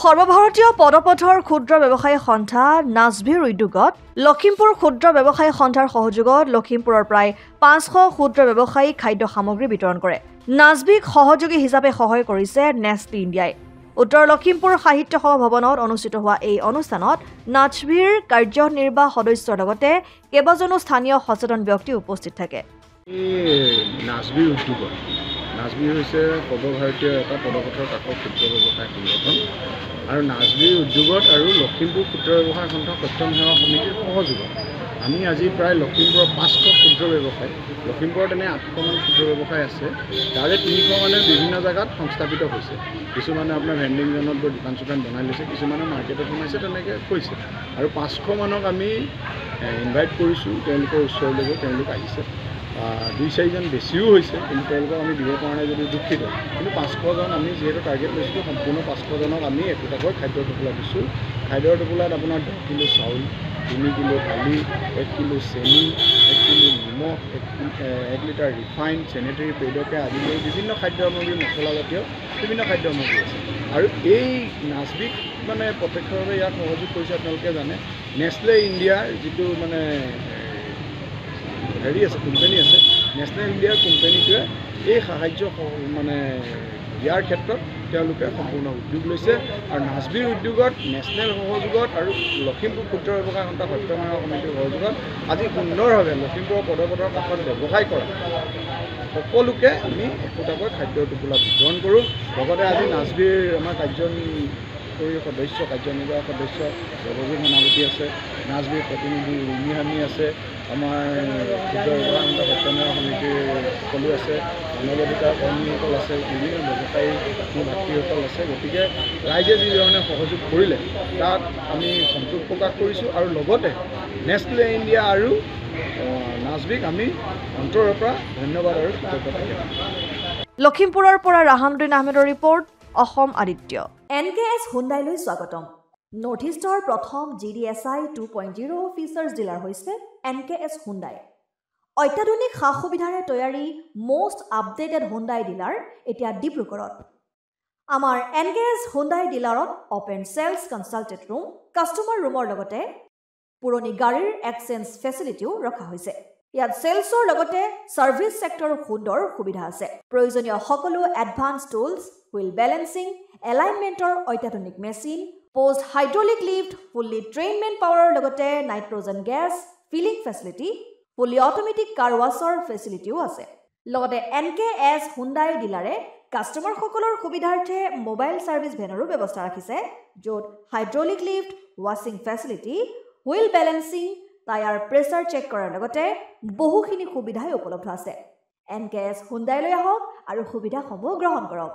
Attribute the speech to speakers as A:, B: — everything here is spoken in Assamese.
A: সৰ্বভাৰতীয় পদপথৰ ক্ষুদ্ৰ ব্যৱসায়ী সন্থা নাজভিৰ উদ্যোগত লখিমপুৰ ক্ষুদ্ৰ ব্যৱসায়ী সন্থাৰ সহযোগত লখিমপুৰৰ প্ৰায় 500 ক্ষুদ্ৰ ব্যৱসায়ী খাদ্য সামগ্ৰী বিতৰণ কৰে। নাজভিক সহযোগী হিচাপে সহায় কৰিছে নেছলি ইণ্ডিয়াই। উত্তৰ লখিমপুৰ সাহিত্য সভা ভৱনত অনুষ্ঠিত হোৱা এই অনুষ্ঠানত নাজভিৰ কাৰ্যনিৰ্বাহ সদস্যৰ লগতে কেইবাজনো স্থানীয় সচেতন ব্যক্তি উপস্থিত থাকে।
B: নাজভিৰ উদ্যোগত নাজভি হৈছে সৰ্বভাৰতীয় এটা পদপথৰ কাষৰ ক্ষুদ্ৰ ব্যৱসায় সংগঠন আৰু নাজভিৰ উদ্যোগত আৰু লখিমপুৰ ক্ষুদ্ৰ ব্যৱসায় সন্থা সত্যম সেৱা সমিতিৰ সহযোগত আমি আজি প্ৰায় লখিমপুৰৰ 500 ক্ষুদ্ৰ ব্যৱসায়, লখিমপুৰত এনে 800মান ক্ষুদ্ৰ ব্যৱসায় আছে, তাৰে 300 মানে বিভিন্ন জেগাত সংস্থাপিত হৈছে। কিছুমানে আপোনাৰ ভেণ্ডিং জোনত গৈ দোকান চোকান বনাই লৈছে, কিছুমানে মাৰ্কেটত সোমাইছে, তেনেকৈ হৈছে। আৰু 500 মানক আমি ইনভাইট কৰিছোঁ, তেওঁলোকৰ ওচৰলৈকে তেওঁলোক আহিছে। 2-4জন বেছিও হৈছে, কিন্তু তেওঁলোকক আমি দিব পৰা নাই যদি দুখিত। কিন্তু 500জন আমি যিহেতু টাৰ্গেট লৈছিলোঁ, সম্পূৰ্ণ 500জনক আমি একোটাকৈ খাদ্যৰ টোপোলা দিছোঁ। খাদ্যৰ টোপোলাত আপোনাৰ 10 কিলো চাউল, 3 কিলো দালি, 1 কিলো চেনি, 1 কিলো নিমখ, 1 লিটাৰ ৰিফাইন, চেনিটেৰী পেডকে আদি কৰি বিভিন্ন খাদ্য সামগ্ৰী, মছলাজাতীয় বিভিন্ন খাদ্য সামগ্ৰী আছে। আৰু এই নাজভিক মানে প্ৰত্যক্ষভাৱে ইয়াক সহযোগ কৰিছে, আপোনালোকে জানে নেছলে ইণ্ডিয়াৰ যিটো মানে হেৰি আছে, কোম্পানী আছে, নেছলে ইণ্ডিয়াৰ কোম্পানীটোৱে এই সাহায্য মানে দিয়াৰ ক্ষেত্ৰত তেওঁলোকে সম্পূৰ্ণ উদ্যোগ লৈছে। আৰু নাজভিৰ উদ্যোগত নেশ্যনেল সহযোগত আৰু লখিমপুৰ ক্ষুদ্ৰ ব্যৱসায় সন্থা সত্যম সেৱা সমিতিৰ সহযোগত আজি সুন্দৰভাৱে লখিমপুৰৰ পদপথৰ কাষত ব্যৱসায় কৰা সকলোকে আমি একোটাকৈ খাদ্যৰ টোপোলা বিতৰণ কৰোঁ। লগতে আজি নাজভিৰ আমাৰ কাৰ্যনিৰ্বাহক সদস্য ৰবজীত সেনাপতি আছে, নাজভিৰ প্ৰতিনিধি ৰুমিহানি আছে, আমাৰ ক্ষুদ্ৰ ব্যৱসায় সন্থা সত্যম সেৱা সমিতিৰ সকলো আছে, মানৱ অধিকাৰ কৰ্মীসকল আছে, বিভিন্ন ব্যৱসায়ী মোৰ ভাতৃসকল আছে। গতিকে ৰাইজে যিধৰণে সহযোগ কৰিলে তাত আমি সন্তোষ প্ৰকাশ কৰিছোঁ আৰু লগতে নেছলে ইণ্ডিয়া আৰু নাজভিক আমি অন্তৰৰ পৰা ধন্যবাদ আৰু কৃতজ্ঞতা জ্ঞাপন কৰিছোঁ।
A: লখিমপুৰৰ পৰা ৰাহামুদ্দিন আহমেদৰ ৰিপৰ্ট, অসম আদিত্য। NKS হুণ্ডাইলৈ স্বাগতম। নৰ্থ ইষ্টৰ প্ৰথম GDSI 2.0 ফিচাৰ্ছ ডিলাৰ হৈছে NKS হুণ্ডাই। অত্যাধুনিক সা সুবিধাৰে তৈয়াৰী মষ্ট আপডেটেড হুণ্ডাই ডিলাৰ এতিয়া ডিব্ৰুগড়ত। আমাৰ NKS হুণ্ডাই ডিলাৰত open sales consulted room, customer ৰুমৰ লগতে পুৰণি গাড়ীৰ এক্সচেঞ্জ ফেচিলিটিও ৰখা হৈছে। ইয়াত চেলছৰ লগতে ছাৰ্ভিচ ছেক্টৰৰ সুন্দৰ সুবিধা আছে। প্ৰয়োজনীয় সকলো এডভান্স টুলছ, হুইল বেলেন্সিং, এলাইনমেণ্টৰ অত্যাধুনিক machine, post hydraulic lift, fully ট্ৰেইনমেণ্ট পাৱাৰৰ লগতে nitrogen gas filling facility, fully automatic car washer ফেচিলিটিও আছে। লগতে NKS হুণ্ডাই ডিলাৰে কাষ্টমাৰসকলৰ সুবিধাৰ্থে মোবাইল ছাৰ্ভিচ ভেনৰো ব্যৱস্থা ৰাখিছে, য'ত হাইড্ৰলিক লিফ্ট, ৱাছিং facility, wheel balancing, tyre pressure check কৰাৰ লগতে বহুখিনি সুবিধাই উপলব্ধ আছে। NKS হুণ্ডাইলৈ আহক আৰু সুবিধাসমূহ গ্ৰহণ কৰক।